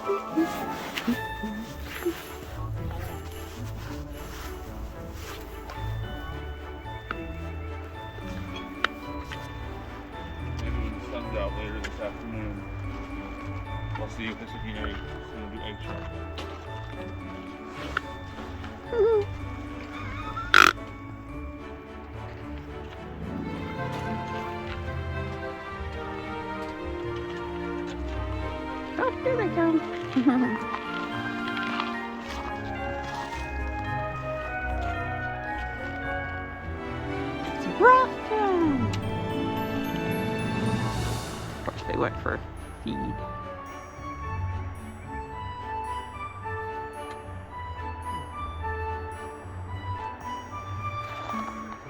Sun's out later this afternoon. I'll see if this will be egg. It's gonna do egg shark. Oh, here they come. It's broth time. Of course, they went for a feed.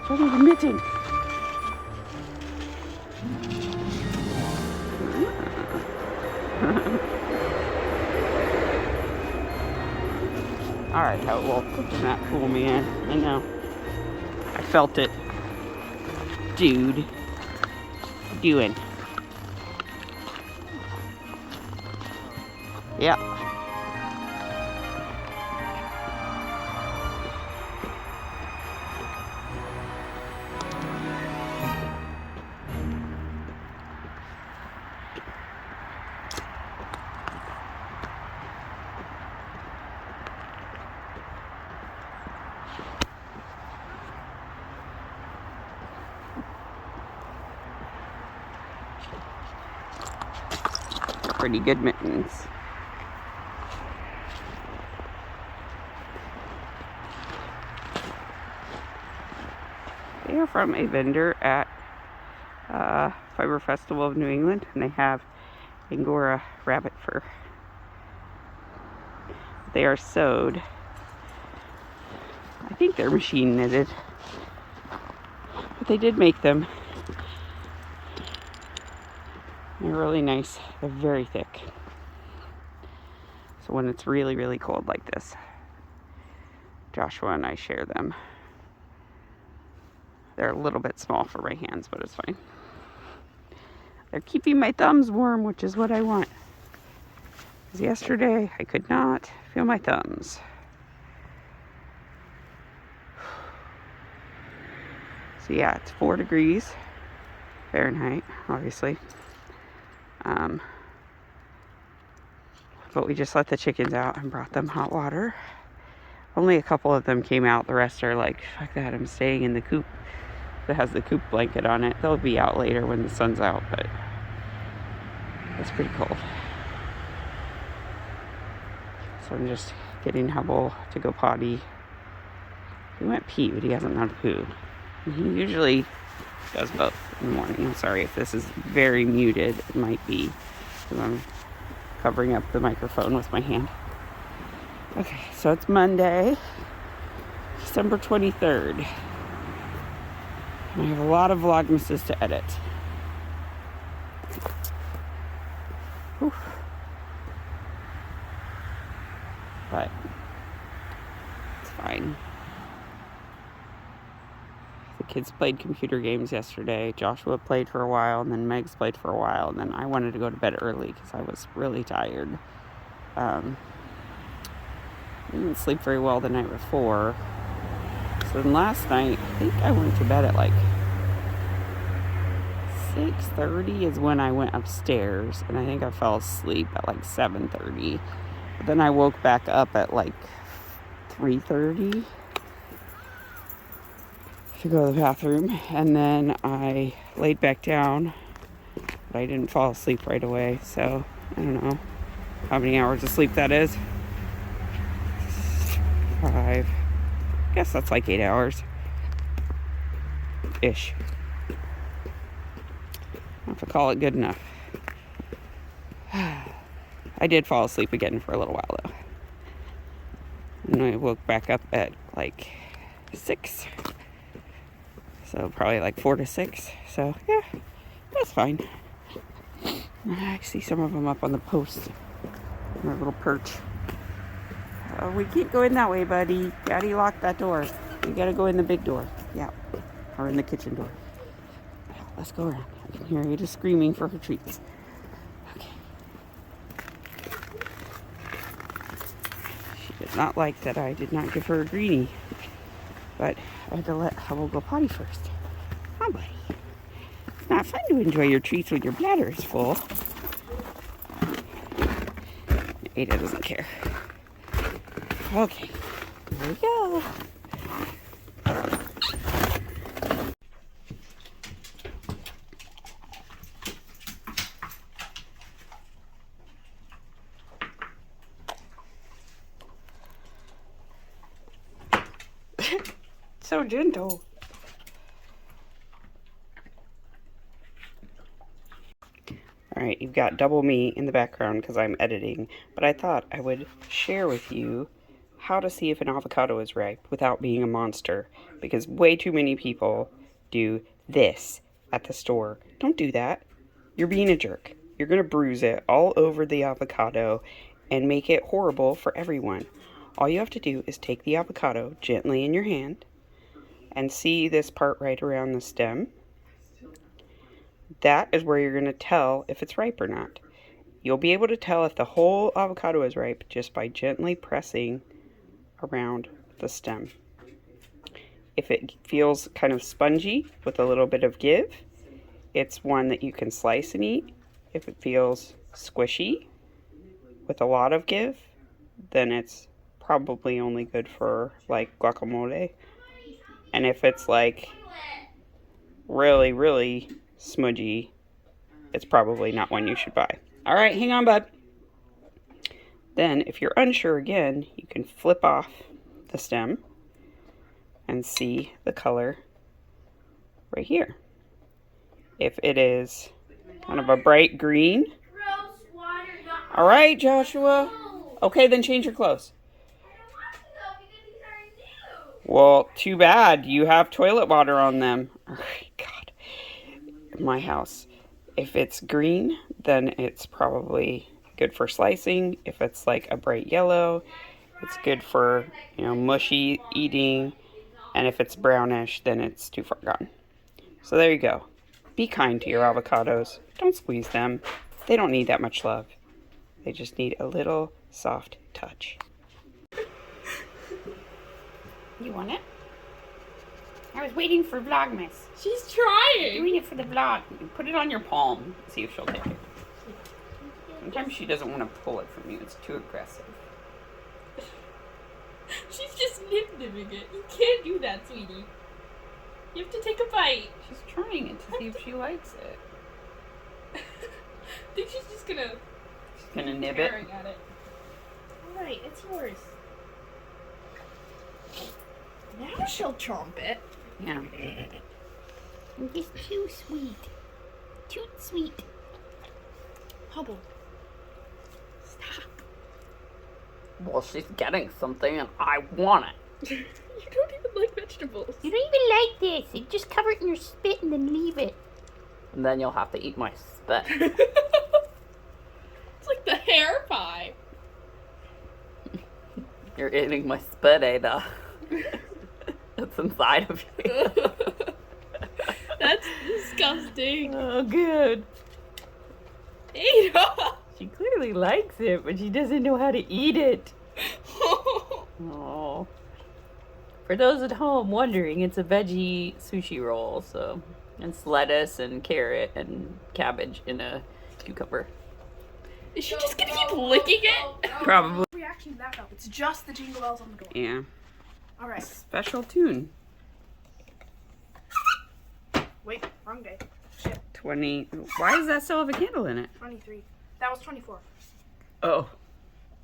Show me the mitten. Alright, well, not fool me in. I know. I felt it. Dude. What you doing? Yeah. Pretty good mittens. They are from a vendor at Fiber Festival of New England, and they have Angora rabbit fur. They are sewed. I think they're machine knitted, but they did make them. They're really nice. They're very thick. So when it's really, really cold like this, Joshua and I share them. They're a little bit small for my hands, but it's fine. They're keeping my thumbs warm, which is what I want. Because yesterday, I could not feel my thumbs. So yeah, it's 4 degrees Fahrenheit, obviously. But we just let the chickens out and brought them hot water. Only a couple of them came out. The rest are like, fuck that, I'm staying in the coop that has the coop blanket on it. They'll be out later when the sun's out, but it's pretty cold. So I'm just getting Hubble to go potty. He went pee, but he hasn't done poo. And he usually does both in the morning. I'm sorry if this is very muted. It might be because I'm covering up the microphone with my hand. Okay, so it's Monday, December 23rd. And I have a lot of Vlogmases to edit. Whew. But it's fine. The kids played computer games yesterday. Joshua played for a while, and then Meg's played for a while, and then I wanted to go to bed early because I was really tired. I didn't sleep very well the night before. So then last night, I think I went to bed at like 6:30 is when I went upstairs, and I think I fell asleep at like 7:30. But then I woke back up at like 3:30 to go to the bathroom, and then I laid back down, but I didn't fall asleep right away, so I don't know how many hours of sleep that is. 5. I guess that's like 8 hours ish. I have to call it good enough. I did fall asleep again for a little while though, and I woke back up at like 6. So probably like 4 to 6. So yeah, that's fine. I see some of them up on the post. Their little perch. Oh, we can't go in that way, buddy. Daddy locked that door. We gotta go in the big door. Yeah. Or in the kitchen door. Yeah, let's go around. I can hear you just screaming for her treats. Okay. did not like that I did not give her a greenie. But I had to let Hubble go potty first. Huh, buddy? It's not fun to enjoy your treats when your bladder is full. Ada doesn't care. Okay, here we go. So gentle. Alright, you've got double me in the background because I'm editing, but I thought I would share with you how to see if an avocado is ripe without being a monster, because way too many people do this at the store. Don't do that. You're being a jerk. You're going to bruise it all over the avocado and make it horrible for everyone. All you have to do is take the avocado gently in your hand and see this part right around the stem. That is where you're going to tell if it's ripe or not. You'll be able to tell if the whole avocado is ripe just by gently pressing around the stem. If it feels kind of spongy with a little bit of give, it's one that you can slice and eat. If it feels squishy with a lot of give, then it's probably only good for like guacamole. And if it's like really, really smudgy, it's probably not one you should buy. All right, hang on, bud. Then, if you're unsure again, you can flip off the stem and see the color right here. If it is kind of a bright green. All right, Joshua. Okay, then change your clothes. Well, too bad. You have toilet water on them. All right, God. In my house. If it's green, then it's probably good for slicing. If it's like a bright yellow, it's good for, mushy eating. And if it's brownish, then it's too far gone. So there you go. Be kind to your avocados. Don't squeeze them. They don't need that much love. They just need a little soft touch. You want it? I was waiting for Vlogmas. She's trying. Doing it for the vlog. Put it on your palm. See if she'll take it. Sometimes she doesn't want to pull it from you. It's too aggressive. She's just nip-nipping it. You can't do that, sweetie. You have to take a bite. She's trying it to see if she likes it. I think she's just gonna... She's gonna nib it. At it. Alright, it's yours. Now she'll chomp it. Yeah. It's too sweet. Too sweet. Hubble. Stop. Well, she's getting something and I want it. You don't even like vegetables. You don't even like this. You just cover it in your spit and then leave it. And then you'll have to eat my spit. It's like the hair pie. You're eating my spit, Ada. It's inside of you. That's disgusting. Oh, good. Ada. She clearly likes it, but she doesn't know how to eat it. Oh. For those at home wondering, it's a veggie sushi roll, so it's lettuce and carrot and cabbage in a cucumber. Is she just gonna keep licking it? Probably. Reaction to that though. It's just the jingle bells on the door. Yeah. Alright. Special tune. Wait, wrong day. Shit. 20. Why does that still have a candle in it? 23. That was 24. Oh.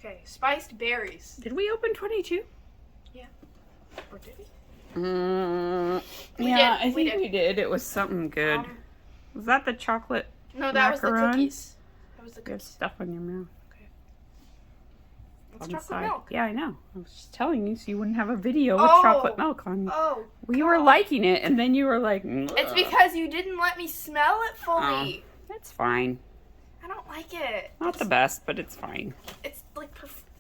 Okay, spiced berries. Did we open 22? Yeah. Or did we? Yeah, did, I we think did. we did. It was something good. Was that the chocolate? No, that was the Macaron? cookies. That was the Good cookies. stuff on your mouth. It's On the chocolate side. milk. Yeah, I know. I was just telling you so you wouldn't have a video with Oh. chocolate milk on. Oh. We were liking it, and then you were like, It's "Ugh." because you didn't let me smell it fully. That's fine. I don't like it. Not the best, but it's fine. It's like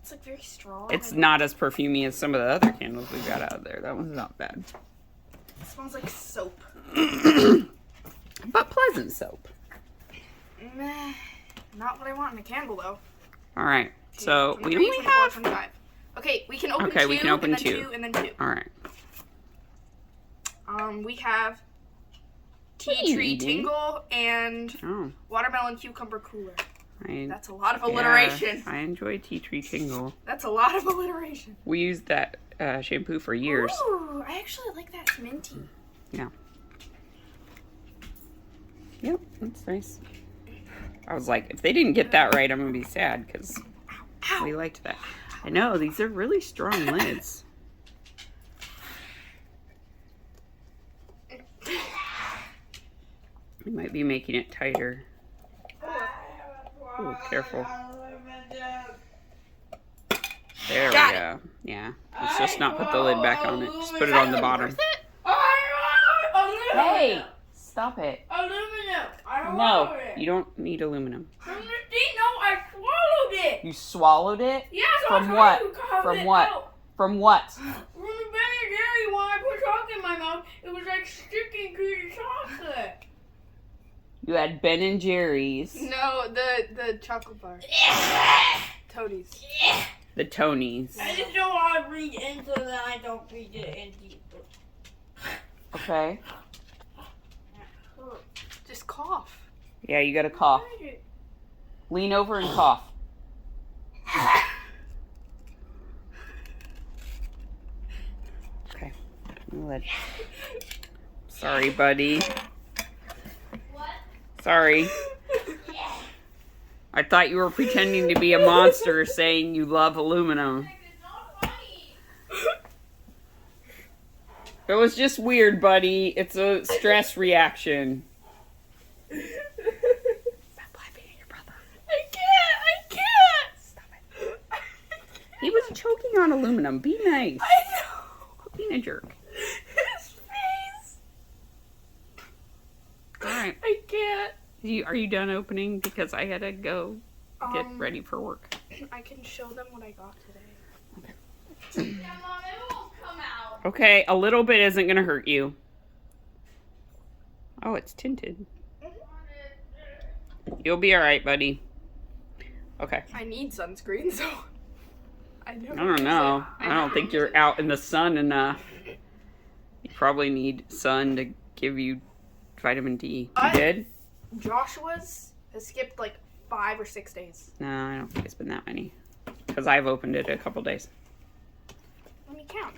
it's like very strong. It's not as perfumey as some of the other candles we got out of there. That one's not bad. It smells like soap. But pleasant soap. Meh. Not what I want in a candle though. All right. So we only 24, have 25. Okay, we can open Okay, two, we can open and then two. two, and then two. All right. We have What are tea you tree eating? tingle and Oh, watermelon cucumber cooler. I, That's a lot of yeah, alliteration. I enjoy tea tree tingle. That's a lot of alliteration. We used that shampoo for years. Ooh, I actually like that. It's minty. Yeah. Yep, that's nice. I was like, if they didn't get that right, I'm gonna be sad because Ow. we liked that. I know these are really strong lids. We might be making it tighter. Oh, careful. There we go. Yeah. Let's just not put the lid back on it. Just put it on the bottom. Hey! Stop it. Aluminum. I don't No, want it. you don't need aluminum. No, I swallowed it. You swallowed it? Yes, From I what? tried to cough From it what? out. From what? From the Ben & Jerry, when I put chocolate in my mouth, it was like sticking to the chocolate. You had Ben and Jerry's. No, the chocolate bar. Toadies. The Tonys. I just don't want to breathe in so that I don't breathe it in deeper. Okay. Just cough. Yeah, you gotta cough. Lean over and cough. Okay. Sorry, buddy. What? Sorry. I thought you were pretending to be a monster saying you love aluminum. It's not funny. It was just weird, buddy. It's a stress reaction. Stop laughing at your brother. I can't. Stop it. He was choking on aluminum. Be nice. I know. Quit being a jerk. His face. Alright. I can't. Are you done opening? Because I gotta go get ready for work. I can show them what I got today. Yeah, Mom, it won't come out. Okay, a little bit isn't gonna hurt you. Oh, it's tinted. You'll be alright, buddy. Okay. I need sunscreen, so I I don't know. I don't think you're out in the sun enough. You probably need sun to give you vitamin D. You did? Joshua's has skipped like 5 or 6 days. No, I don't think it's been that many. Because I've opened it a couple days. Let me count.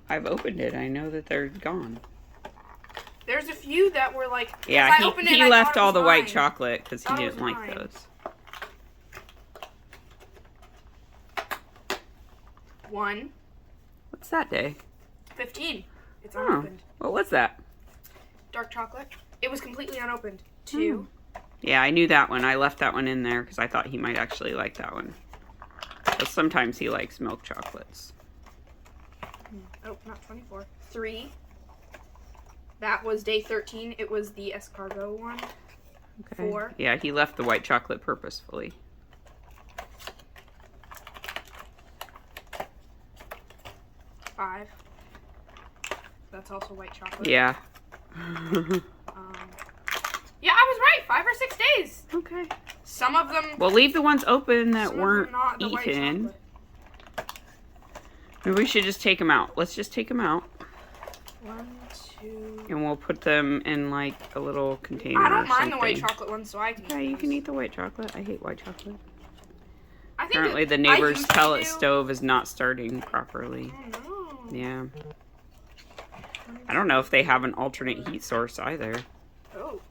I've opened it. I know that they're gone. There's a few that were like. Yeah, I opened it and he I left thought it all was the white mine. chocolate because he Thought it didn't was like mine. those. 1, What's that day? 15. It's Oh, unopened. what was that? Dark chocolate. It was completely unopened. 2. Yeah, I knew that one. I left that one in there because I thought he might actually like that one. But sometimes he likes milk chocolates. Oh, not 24. 3. That was day 13. It was the escargot one. Okay. 4. Yeah, he left the white chocolate purposefully. 5. That's also white chocolate. Yeah. Yeah, I was right. 5 or 6 days. Okay. Some of them. Well, leave the ones open that some of them weren't not the white eaten. chocolate. Maybe we should just take them out. Let's just take them out. 1, 2. And we'll put them in like a little container I don't or mind the white something. chocolate ones, so I can. Yeah, you those. can eat the white chocolate. I hate white chocolate. I think Apparently the I neighbor's used to pellet do- stove is not starting properly. Oh, no. Yeah. I don't know if they have an alternate heat source either. Oh,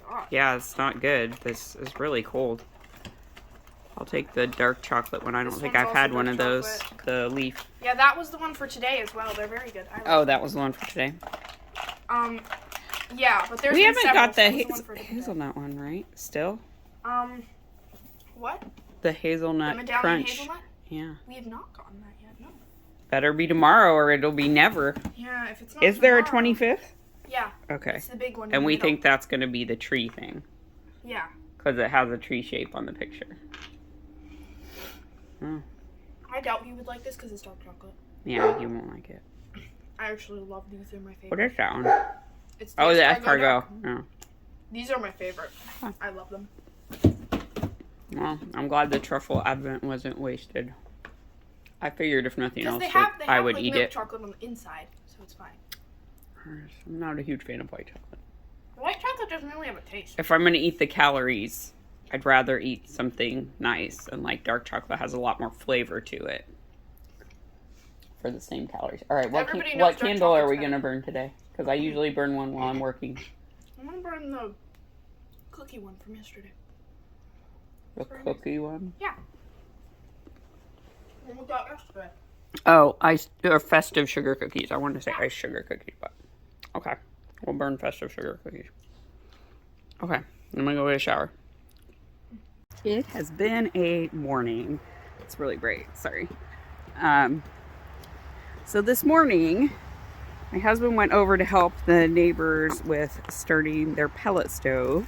God. Yeah, it's not good. This is really cold. I'll take the dark chocolate one. I don't This think one's I've had also one of dark those. chocolate. The leaf. Yeah, that was the one for today as well. They're very good. I like Oh, that was the one for today. Yeah, but there's We been haven't several, got so the this is one for today. hazelnut one, right? Still? What? The The hazelnut medallion crunch. hazelnut? Yeah. We have not gotten that yet. No. Better be tomorrow or it'll be never. Yeah, if it's not. Is there a tomorrow- 25th? Yeah, Okay. it's the big one. in And the we middle. think that's going to be the tree thing. Yeah. Because it has a tree shape on the picture. Oh. I doubt you would like this because it's dark chocolate. Yeah, you won't like it. I actually love these. They're my favorite. What is that one? It's Oh, the dark. escargot. Oh. These are my favorite. Huh. I love them. Well, I'm glad the truffle advent wasn't wasted. I figured if nothing else, Because they have I would like, eat milk it. chocolate on the inside, so it's fine. I'm not a huge fan of white chocolate. White chocolate doesn't really have a taste. If I'm going to eat the calories, I'd rather eat something nice. And like dark chocolate has a lot more flavor to it for the same calories. All right, what candle are we going to burn today? Because I usually burn one while I'm working. I'm going to burn the cookie one from yesterday. The cookie one? Yeah. One we got yesterday. Oh, or festive sugar cookies. I wanted to say ice sugar cookies, but okay. We'll burn festive sugar cookies. Okay, I'm gonna go get a shower. It has been a morning. It's really bright, sorry. So this morning, my husband went over to help the neighbors with starting their pellet stove.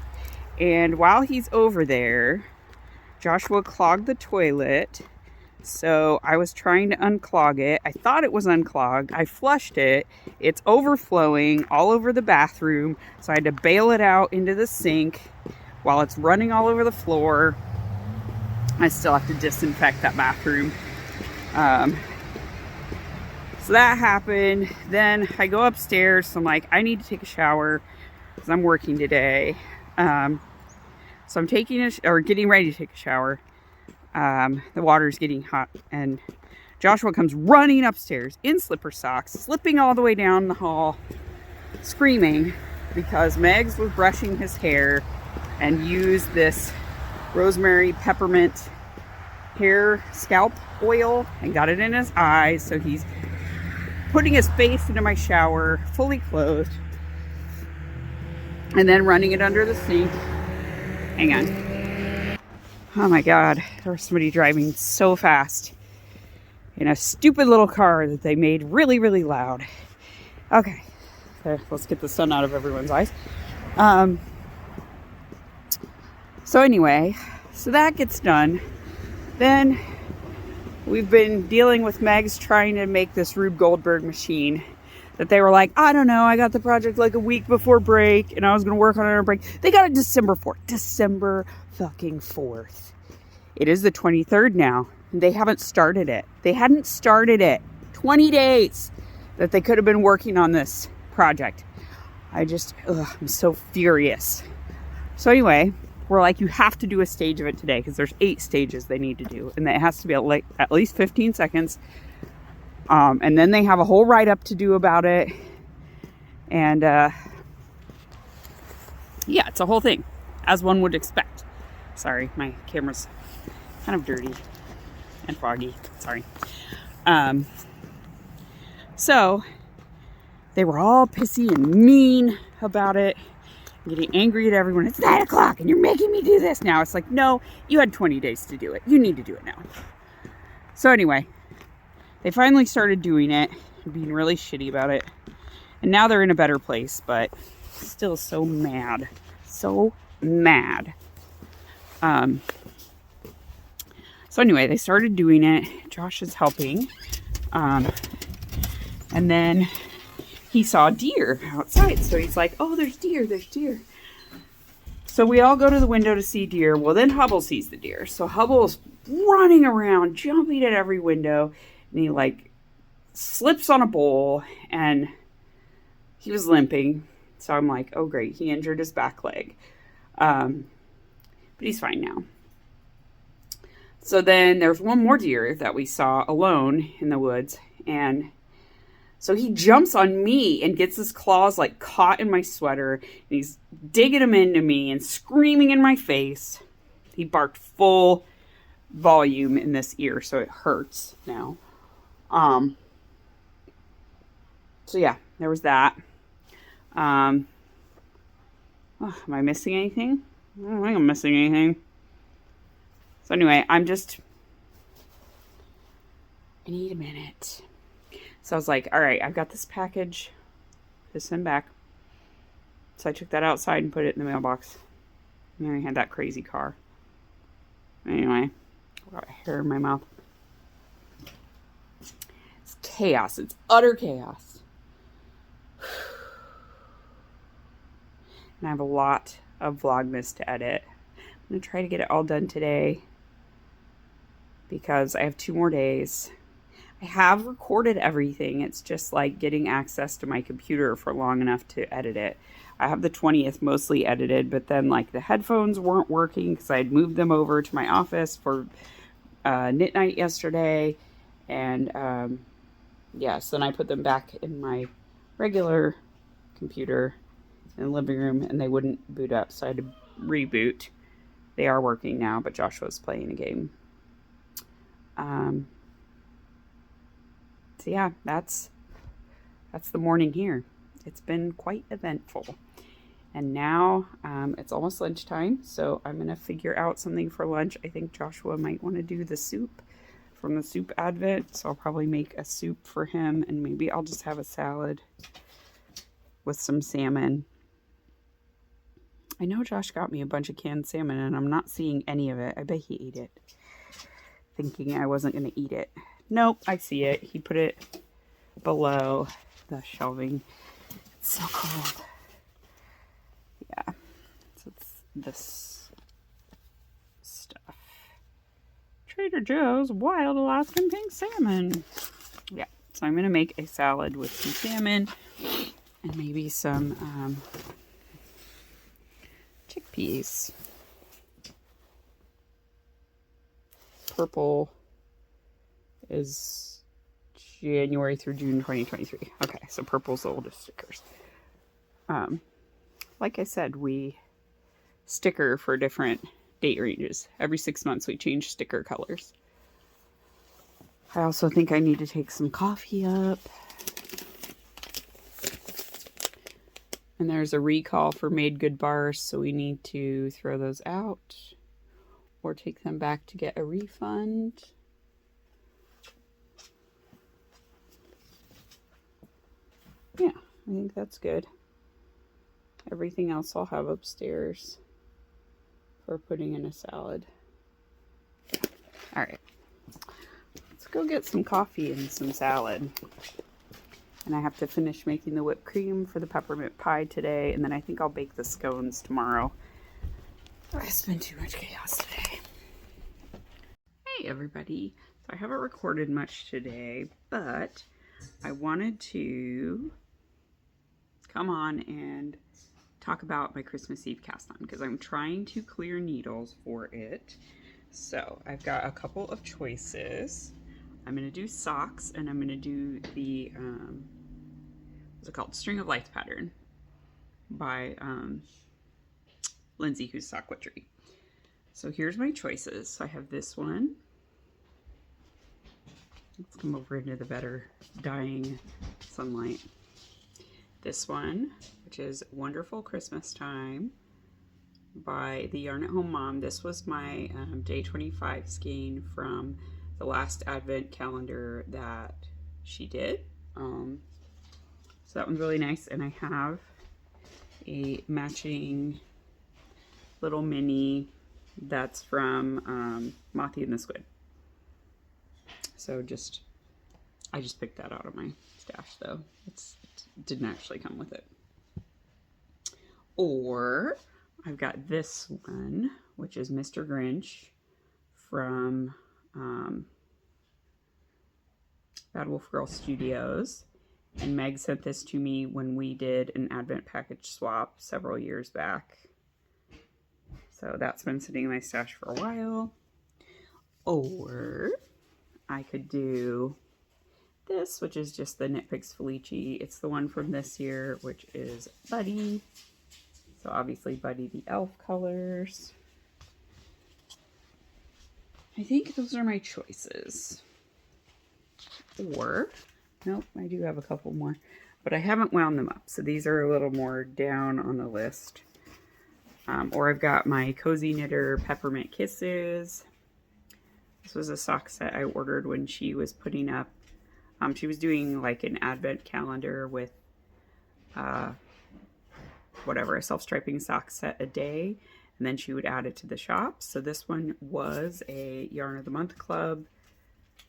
And while he's over there, Joshua clogged the toilet. So I was trying to unclog it. I thought it was unclogged. I flushed it. It's overflowing all over the bathroom. So I had to bail it out into the sink while it's running all over the floor. I still have to disinfect that bathroom. So that happened. Then I go upstairs. So I'm like, I need to take a shower because I'm working today. So I'm getting ready to take a shower. The water's getting hot and Joshua comes running upstairs in slipper socks, slipping all the way down the hall, screaming because Megs was brushing his hair and used this rosemary peppermint hair scalp oil and got it in his eyes. So he's putting his face into my shower, fully clothed, and then running it under the sink. Hang on. Oh my God, there was somebody driving so fast in a stupid little car that they made really, really loud. Okay, so let's get the sun out of everyone's eyes. So anyway, so that gets done. Then we've been dealing with Megs trying to make this Rube Goldberg machine that they were like, I don't know, I got the project like a week before break and I was going to work on it on break. They got it December 4th. December fucking 4th. It is the 23rd now. And they haven't started it. They hadn't started it. 20 days that they could have been working on this project. I'm so furious. So anyway, we're like, you have to do a stage of it today because there's 8 stages they need to do. And it has to be at least 15 seconds. And then they have a whole write-up to do about it. And yeah, it's a whole thing, as one would expect. Sorry, my camera's kind of dirty and foggy. Sorry. So they were all pissy and mean about it, getting angry at everyone. It's 9 o'clock and you're making me do this now. It's like, no, you had 20 days to do it. You need to do it now. So anyway, they finally started doing it, being really shitty about it. And now they're in a better place, but still so mad. So mad. So anyway, they started doing it. Josh is helping. And then he saw deer outside. So he's like, oh, there's deer, there's deer. So we all go to the window to see deer. Well, then Hubble sees the deer. So Hubble's running around, jumping at every window. And he like slips on a bowl and he was limping. So I'm like, oh great, he injured his back leg. But he's fine now. So then there's one more deer that we saw alone in the woods. And so he jumps on me and gets his claws like caught in my sweater. And he's digging them into me and screaming in my face. He barked full volume in this ear, so it hurts now. So yeah, there was that. Am I missing anything? I don't think I'm missing anything. So anyway, I need a minute. So I was like, all right, I've got this package to send back. So I took that outside and put it in the mailbox. And then I had that crazy car. Anyway, I got hair in my mouth. It's chaos. It's utter chaos. And I have a lot of Vlogmas to edit. I'm going to try to get it all done today because I have 2 more days. I have recorded everything. It's just like getting access to my computer for long enough to edit it. I have the 20th mostly edited, but then like the headphones weren't working because I had moved them over to my office for knit night yesterday. And yes, then I put them back in my regular computer in the living room and they wouldn't boot up. So I had to reboot. They are working now, but Joshua's playing a game. So yeah, that's the morning here. It's been quite eventful. And now it's almost lunchtime, so I'm going to figure out something for lunch. I think Joshua might want to do the soup from the soup advent, so I'll probably make a soup for him, and maybe I'll just have a salad with some salmon. I know Josh got me a bunch of canned salmon, and I'm not seeing any of it. I bet he ate it, thinking I wasn't going to eat it. Nope, I see it. He put it below the shelving. It's so cold. Yeah, so it's this stuff. Trader Joe's Wild Alaskan Pink Salmon. Yeah, so I'm going to make a salad with some salmon and maybe some chickpeas. Purple is January through June 2023. Okay, so purple's the oldest stickers. Like I said, we sticker for different date ranges. Every 6 months we change sticker colors. I also think I need to take some coffee up. And there's a recall for made good bars, so we need to throw those out or take them back to get a refund. Yeah, I think that's good. Everything else I'll have upstairs for putting in a salad. All right, let's go get some coffee and some salad. And I have to finish making the whipped cream for the peppermint pie today, and then I think I'll bake the scones tomorrow. It's been too much chaos today. Hey everybody, so I haven't recorded much today, but I wanted to come on and talk about my Christmas Eve cast on because I'm trying to clear needles for it. So I've got a couple of choices. I'm going to do socks, and I'm going to do the what's it called, String of Lights pattern by Lindsay, who's Sock Witchery. So here's my choices. So I have this one. Let's come over into the better dying sunlight. This one, which is Wonderful Christmas Time by the Yarn at Home Mom. This was my day 25 skein from the last advent calendar that she did. So that one's really nice. And I have a matching little mini that's from Mothie and the Squid. So I just picked that out of my stash though. It didn't actually come with it. Or I've got this one, which is Mr. Grinch from Bad Wolf Girl Studios. And Meg sent this to me when we did an advent package swap several years back. So that's been sitting in my stash for a while. Or I could do this, which is just the Knit Picks Felici. It's the one from this year, which is Buddy. So obviously Buddy the elf colors. I think those are my choices. Or, nope, I do have a couple more, but I haven't wound them up. So these are a little more down on the list. Or I've got my Cozy Knitter Peppermint Kisses. This was a sock set I ordered when she was putting up. She was doing like an advent calendar with whatever, a self-striping sock set a day. And then she would add it to the shop. So this one was a Yarn of the Month Club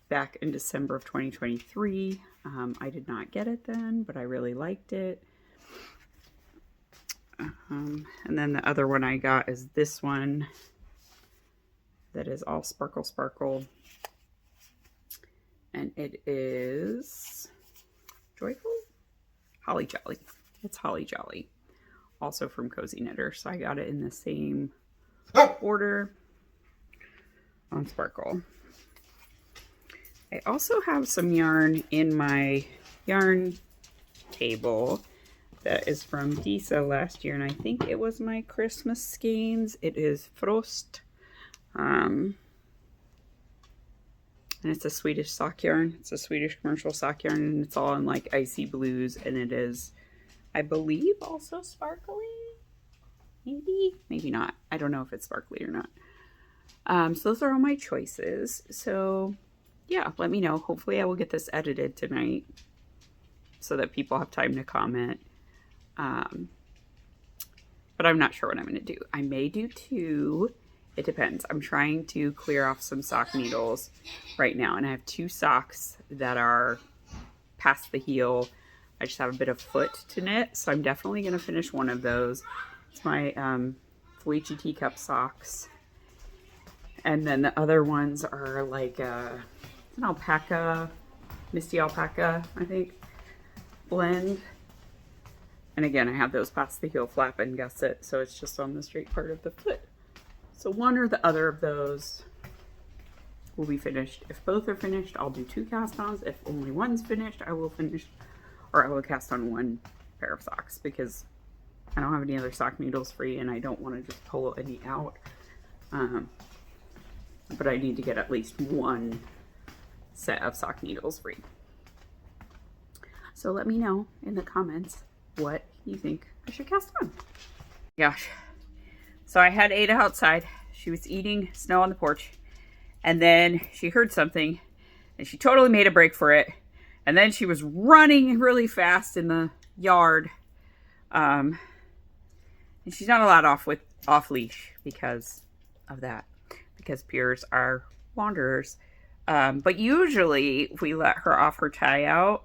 back in December of 2023. I did not get it then, but I really liked it. And then the other one I got is this one that is all sparkle sparkle. And it is Joyful? Holly Jolly. It's Holly Jolly. Also from Cozy Knitter. So I got it in the same order on Sparkle. I also have some yarn in my yarn table that is from Disa last year, and I think it was my Christmas skeins. It is Frost. And it's a Swedish sock yarn. It's a Swedish commercial sock yarn, and it's all in like icy blues, and it is, I believe, also sparkly. Maybe not. I don't know if it's sparkly or not. So those are all my choices. So yeah, let me know. Hopefully I will get this edited tonight so that people have time to comment. But I'm not sure what I'm going to do. I may do 2. It depends. I'm trying to clear off some sock needles right now. And I have 2 socks that are past the heel. I just have a bit of foot to knit. So I'm definitely going to finish one of those. It's my Felici teacup socks. And then the other ones are like an alpaca, Misty Alpaca, I think, blend. And again, I have those past the heel flap and gusset, so it's just on the straight part of the foot. So one or the other of those will be finished. If both are finished, I'll do 2 cast-ons. If only one's finished, I will finish, or I will cast on 1 pair of socks, because I don't have any other sock needles free and I don't want to just pull any out. But I need to get at least 1 set of sock needles free. So let me know in the comments what you think I should cast on. Gosh. So I had Ada outside. She was eating snow on the porch. And then she heard something and she totally made a break for it. And then she was running really fast in the yard. And she's not allowed off leash because of that. Because Pyrs are wanderers. But usually if we let her off her tie out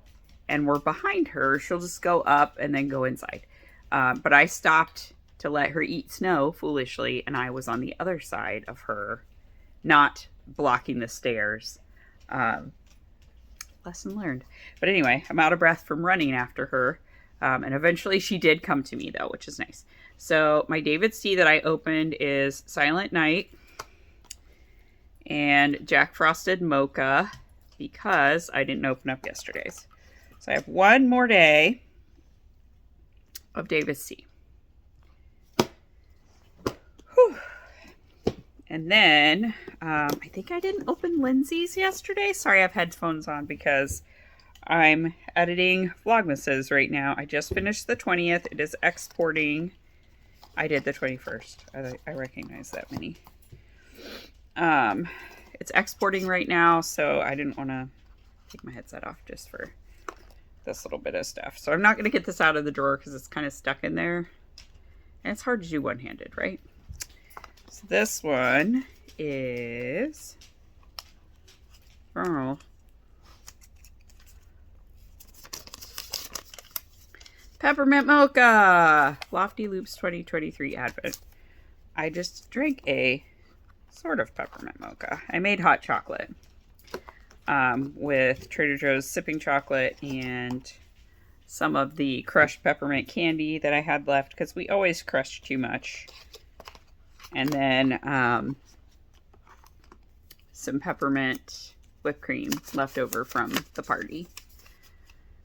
and we're behind her, she'll just go up and then go inside. But I stopped to let her eat snow foolishly, and I was on the other side of her, not blocking the stairs. Lesson learned. But anyway, I'm out of breath from running after her. And eventually she did come to me though, which is nice. So my David's tea that I opened is Silent Night and Jack Frosted Mocha, because I didn't open up yesterday's. So I have one more day of David's tea. Whew. And then I think I didn't open Lindsay's yesterday. Sorry, I have headphones on because I'm editing Vlogmases right now. I just finished the 20th. It is exporting. I did the 21st. I recognize that many. It's exporting right now, so I didn't want to take my headset off just for this little bit of stuff. So I'm not going to get this out of the drawer because it's kind of stuck in there. And it's hard to do one-handed, right? So this one is... Oh. Peppermint Mocha! Lofty Loops 2023 Advent. I just drank a sort of peppermint mocha. I made hot chocolate with Trader Joe's sipping chocolate and some of the crushed peppermint candy that I had left because we always crush too much. And then some peppermint whipped cream left over from the party.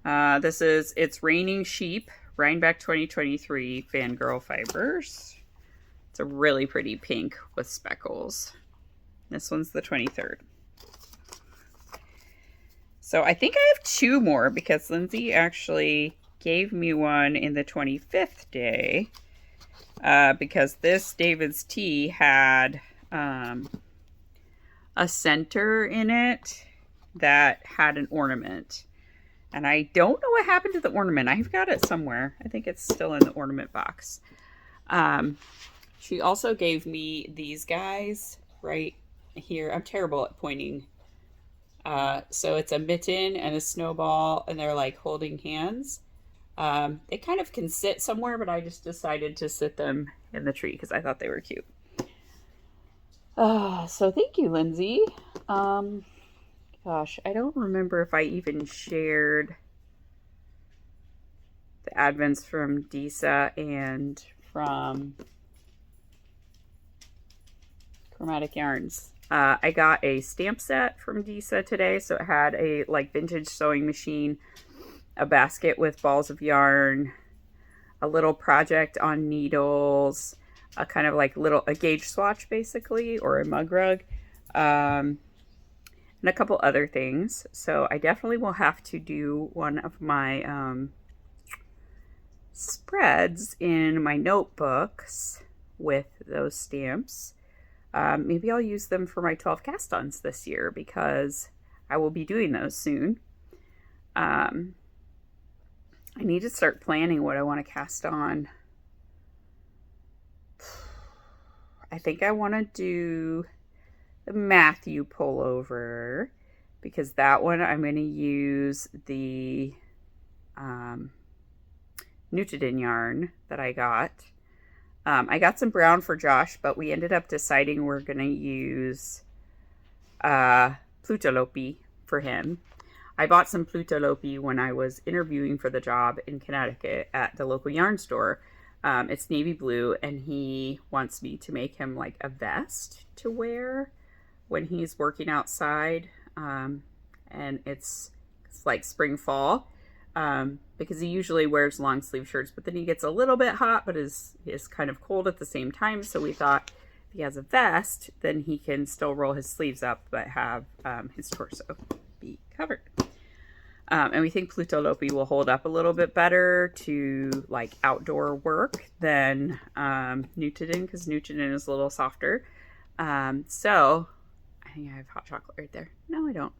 This is It's Raining Sheep, Rhinebeck 2023 Fangirl Fibers. It's a really pretty pink with speckles. This one's the 23rd. So I think I have 2 more because Lindsay actually gave me one in the 25th day. Because this David's tea had a center in it that had an ornament. And I don't know what happened to the ornament. I've got it somewhere. I think it's still in the ornament box. She also gave me these guys right here. I'm terrible at pointing. So it's a mitten and a snowball, and they're like holding hands. They kind of can sit somewhere, but I just decided to sit them in the tree because I thought they were cute. So thank you, Lindsay. Because Gosh, I don't remember if I even shared the advents from Disa and from Chromatic Yarns. I got a stamp set from Disa today, so it had a like vintage sewing machine, a basket with balls of yarn, a little project on needles, a kind of like a gauge swatch basically, or a mug rug, and a couple other things. So I definitely will have to do one of my spreads in my notebooks with those stamps. Maybe I'll use them for my 12 cast-ons this year because I will be doing those soon. I need to start planning what I want to cast on. I think I want to do the Matthew pullover because that one I'm going to use the Nutidin yarn that I got. I got some brown for Josh, but we ended up deciding we're going to use Plutalopi for him. I bought some Plutalopi when I was interviewing for the job in Connecticut at the local yarn store. It's navy blue, and he wants me to make him like a vest to wear when he's working outside. And it's like spring fall. Because he usually wears long sleeve shirts, but then he gets a little bit hot, but is kind of cold at the same time. So we thought if he has a vest, then he can still roll his sleeves up, but have his torso be covered. And we think Plutalopi will hold up a little bit better to like outdoor work than Nutidin, because Nutidin is a little softer. So I think I have hot chocolate right there. No, I don't.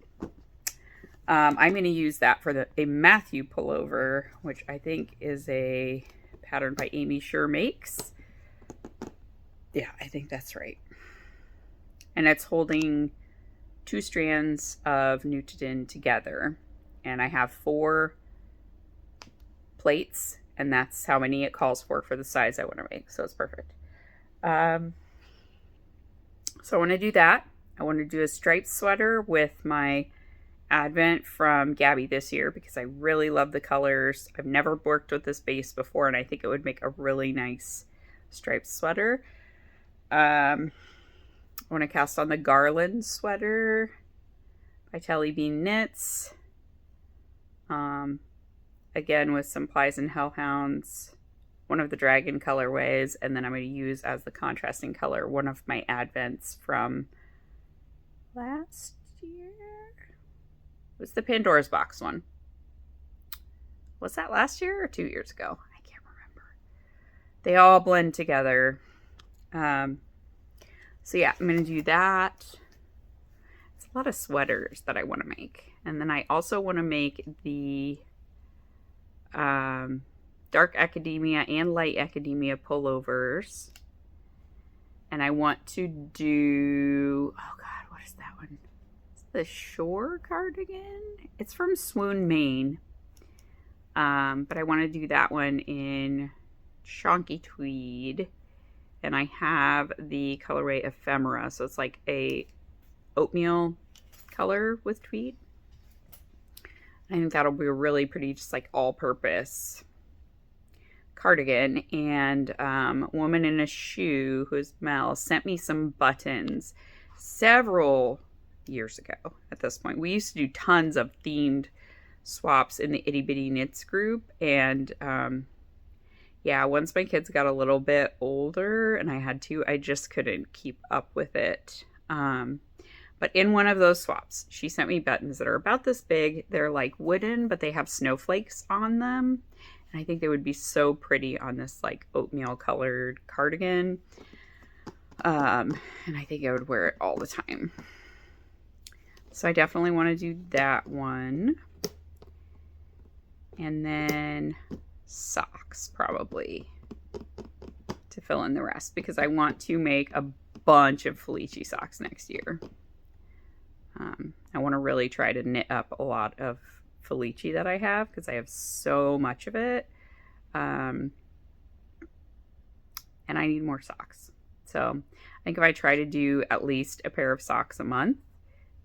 I'm going to use that for a Matthew pullover, which I think is a pattern by Amy Sure Makes. Yeah, I think that's right. And it's holding 2 strands of Nutidin together. And I have 4 plates, and that's how many it calls for the size I want to make. So it's perfect. So I want to do that. I want to do a striped sweater with my Advent from Gabby this year because I really love the colors. I've never worked with this base before, and I think it would make a really nice striped sweater. I want to cast on the Garland sweater by Telly Bean Knits. Again with some Plies and Hellhounds, one of the dragon colorways, and then I'm going to use as the contrasting color one of my Advents from last year. It was the Pandora's Box one. Was that last year or 2 years ago? I can't remember. They all blend together. So yeah, I'm going to do that. It's a lot of sweaters that I want to make. And then I also want to make the Dark Academia and Light Academia pullovers. And I want to do... Oh God, what is that one? The Shore cardigan. It's from Swoon, Maine. But I want to do that one in chonky tweed. And I have the colorway Ephemera. So it's like a oatmeal color with tweed. I think that'll be a really pretty, just like all-purpose cardigan. And Woman in a Shoe, who's Mel, sent me some buttons several years ago at this point. We used to do tons of themed swaps in the Itty Bitty Knits group, and yeah, once my kids got a little bit older and I just couldn't keep up with it. But in one of those swaps, she sent me buttons that are about this big. They're like wooden, but they have snowflakes on them, and I think they would be so pretty on this like oatmeal colored cardigan. And I think I would wear it all the time. So I definitely want to do that one. And then socks, probably, to fill in the rest, because I want to make a bunch of Felici socks next year. I want to really try to knit up a lot of Felici that I have, because I have so much of it. And I need more socks. So I think if I try to do at least a pair of socks a month,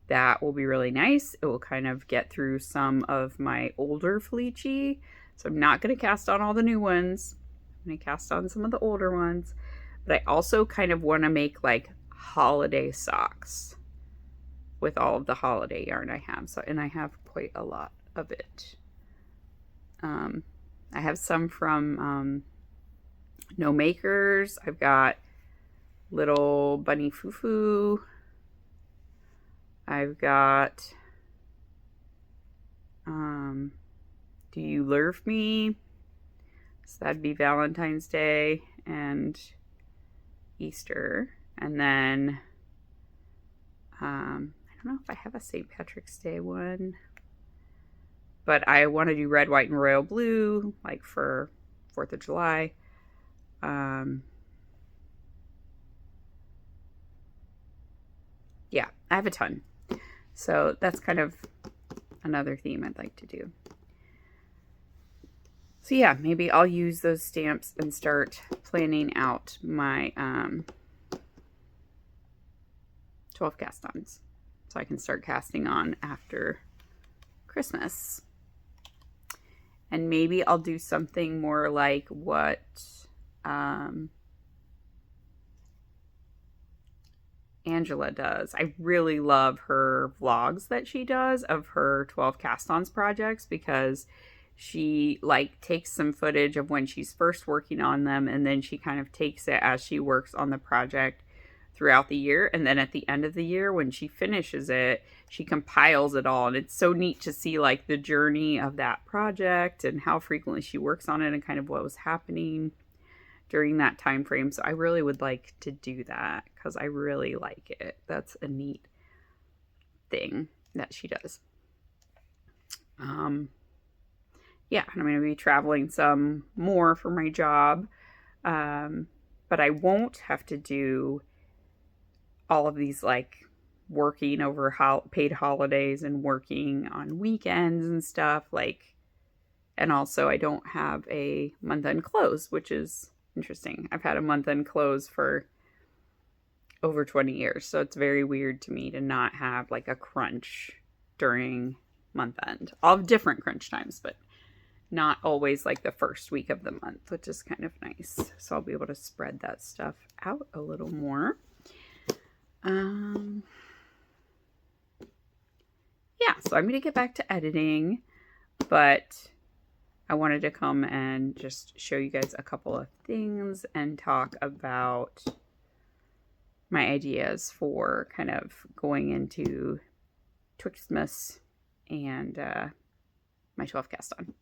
that will be really nice. It will kind of get through some of my older Felici. So I'm not going to cast on all the new ones. I'm going to cast on some of the older ones. But I also kind of want to make like holiday socks with all of the holiday yarn I have. So, and I have quite a lot of it. I have some from No Makers. I've got little bunny foo-foo. I've got Do You Lurf Me? So that'd be Valentine's Day and Easter. And then I don't know if I have a St. Patrick's Day one, but I want to do red, white, and royal blue, like for 4th of July. Yeah, I have a ton. So that's kind of another theme I'd like to do. So yeah, maybe I'll use those stamps and start planning out my 12 cast-ons. So I can start casting on after Christmas. And maybe I'll do something more like what Angela does. I really love her vlogs that she does of her 12 cast-ons projects, because she like takes some footage of when she's first working on them, and then she kind of takes it as she works on the project throughout the year, and then at the end of the year when she finishes it, she compiles it all. And it's so neat to see like the journey of that project and how frequently she works on it and kind of what was happening during that time frame. So I really would like to do that because I really like it. That's a neat thing that she does. Yeah, and I'm going to be traveling some more for my job, but I won't have to do all of these like working over paid holidays and working on weekends and stuff, like, and also I don't have a month-end close, which is interesting. I've had a month-end close for over 20 years, so it's very weird to me to not have like a crunch during month-end. I'll have different crunch times, but not always like the first week of the month, which is kind of nice. So I'll be able to spread that stuff out a little more. Yeah, so I'm going to get back to editing, but I wanted to come and just show you guys a couple of things and talk about my ideas for kind of going into Twixmas and my 12 cast on.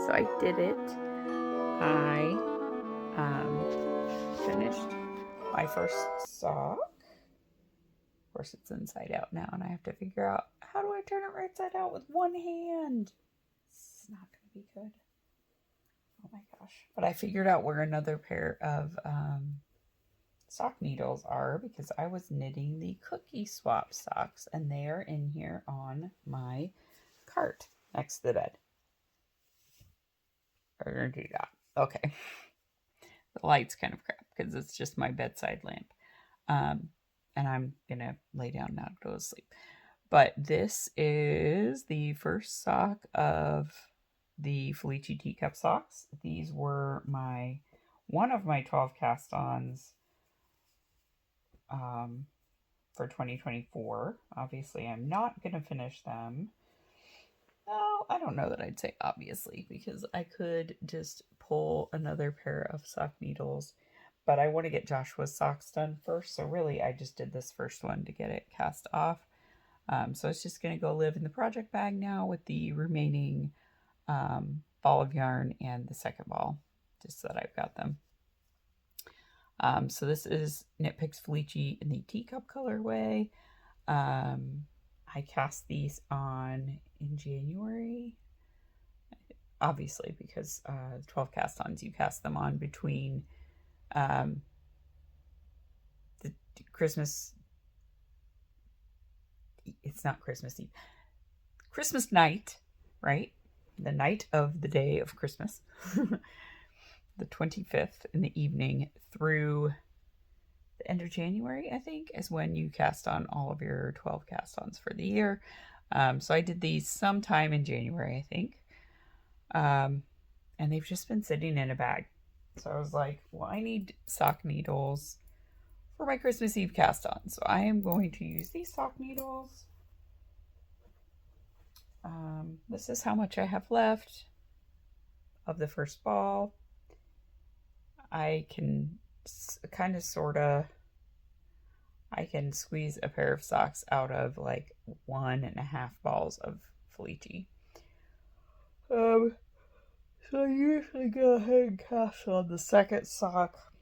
So I did it. I finished my first sock. Of course, it's inside out now, and I have to figure out how do I turn it right side out with one hand. It's not going to be good. Oh my gosh. But I figured out where another pair of sock needles are, because I was knitting the cookie swap socks, and they are in here on my cart next to the bed. We're going to do that. Okay. The light's kind of crap because it's just my bedside lamp. And I'm going to lay down now to go to sleep. But this is the first sock of the Felici teacup socks. These were one of my 12 cast-ons for 2024. Obviously, I'm not going to finish them. No, I don't know that I'd say obviously, because I could just pull another pair of sock needles, but I want to get Joshua's socks done first. So really, I just did this first one to get it cast off. So it's just going to go live in the project bag now with the remaining ball of yarn and the second ball, just so that I've got them. So this is Nitpicks Felici in the teacup colorway. I cast these on in January, obviously, because 12 cast-ons, you cast them on between the Christmas, it's not Christmas Eve, Christmas night, right? The night of the day of Christmas, the 25th in the evening through the end of January, I think, is when you cast on all of your 12 cast-ons for the year. So I did these sometime in January, I think. And they've just been sitting in a bag. So I was like, well, I need sock needles for my Christmas Eve cast-on. So I am going to use these sock needles. This is how much I have left of the first ball. I can kind of I can squeeze a pair of socks out of like 1.5 balls of Felici. So I usually go ahead and cast on the second sock.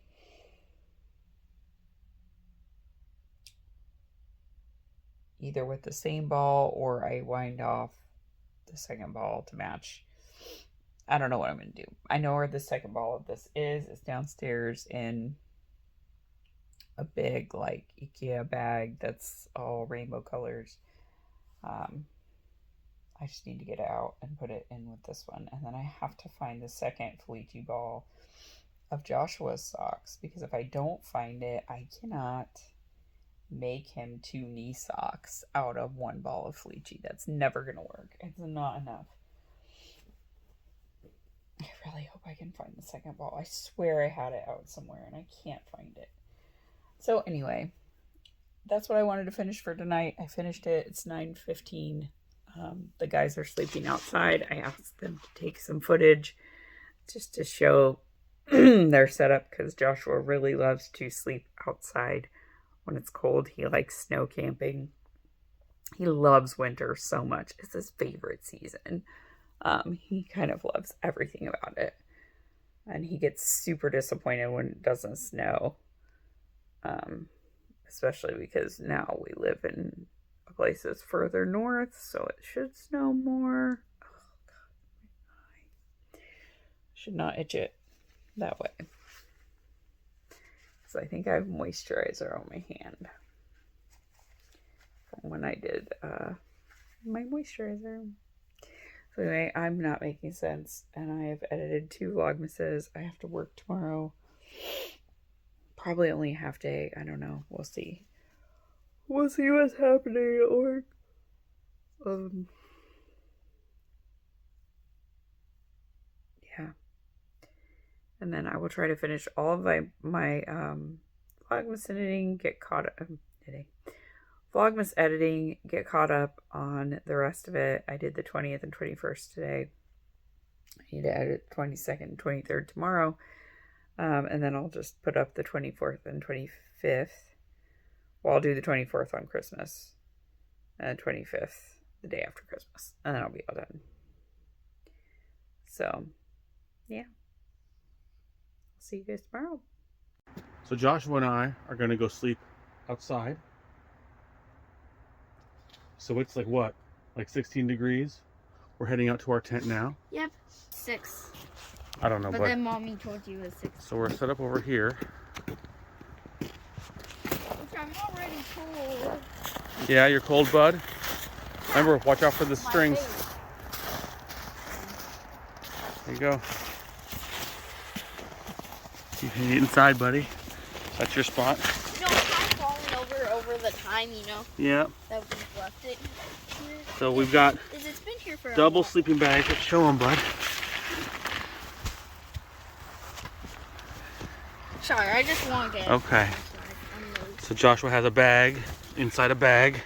Either with the same ball or I wind off the second ball to match. I don't know what I'm going to do. I know where the second ball of this is. It's downstairs in a big, like, IKEA bag that's all rainbow colors. I just need to get it out and put it in with this one. And then I have to find the second Felici ball of Joshua's socks. Because if I don't find it, I cannot make him 2 knee socks out of 1 ball of Felici. That's never going to work. It's not enough. I really hope I can find the second ball. I swear I had it out somewhere and I can't find it. So anyway, that's what I wanted to finish for tonight. I finished it. It's 9:15. The guys are sleeping outside. I asked them to take some footage just to show their setup because Joshua really loves to sleep outside when it's cold. He likes snow camping. He loves winter so much. It's his favorite season. He kind of loves everything about it. And he gets super disappointed when it doesn't snow. Especially because now we live in places further north, so it should snow more. Oh, God, my eye. Should not itch it that way. So I think I have moisturizer on my hand from when I did my moisturizer. So anyway, I'm not making sense, and I have edited 2 Vlogmases. I have to work tomorrow. Probably only a half day. I don't know. We'll see. We'll see what's happening at work. Yeah. And then I will try to finish all of my Vlogmas editing, get caught up Vlogmas editing, get caught up on the rest of it. I did the 20th and 21st today. I need to edit 22nd and 23rd tomorrow. And then I'll just put up the 24th and 25th. Well, I'll do the 24th on Christmas. And 25th, the day after Christmas. And then I'll be all done. So, yeah. See you guys tomorrow. So Joshua and I are going to go sleep outside. So it's like what? Like 16 degrees? We're heading out to our tent now. Yep, 6. I don't know, But then mommy told you it was 6. So we're set up over here. Which I'm already cold. Yeah, you're cold, bud. Remember, watch out for the strings. There you go. You can get inside, buddy. That's your spot. You know, it's kind of falling over the time, you know, Yeah. that we've left it here. So we've got It's been here for double sleeping bags. Let's show them, bud. Sorry, I just want to get Okay. So Joshua has a bag inside a bag.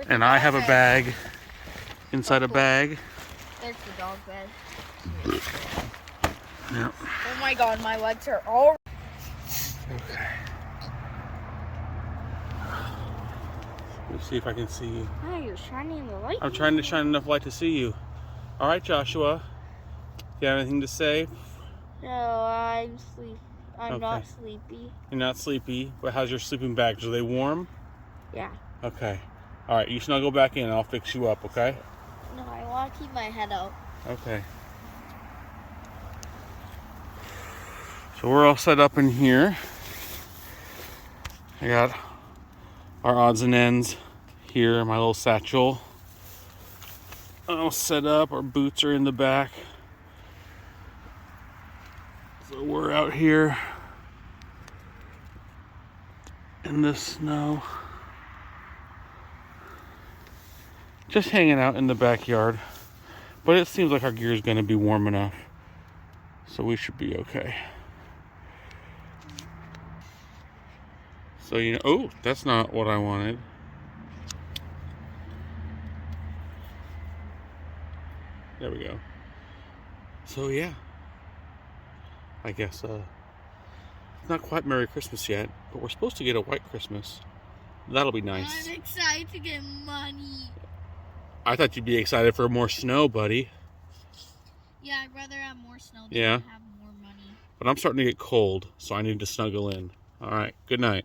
And I have a bag inside a bag. There's the dog bed. Yeah. Oh my god, my legs are all... Okay. Let me see if I can see you. Oh, you're shining the light. I'm trying to shine enough light to see you. All right, Joshua. Do you have anything to say? No, I'm sleepy. I'm Okay. not sleepy. You're not sleepy, but how's your sleeping bags? Are they warm? Yeah. Okay. All right, you snuggle back in. I'll fix you up, okay? No, I want to keep my head out. Okay. So we're all set up in here. I got our odds and ends here, my little satchel. All set up. Our boots are in the back. So we're out here in the snow. Just hanging out in the backyard. But it seems like our gear is going to be warm enough. So we should be okay. So, you know, oh, that's not what I wanted. There we go. So, yeah. I guess, it's not quite Merry Christmas yet, but we're supposed to get a white Christmas. That'll be nice. I'm excited to get money. I thought you'd be excited for more snow, buddy. Yeah, I'd rather have more snow than Yeah. have more money. But I'm starting to get cold, so I need to snuggle in. All right, good night.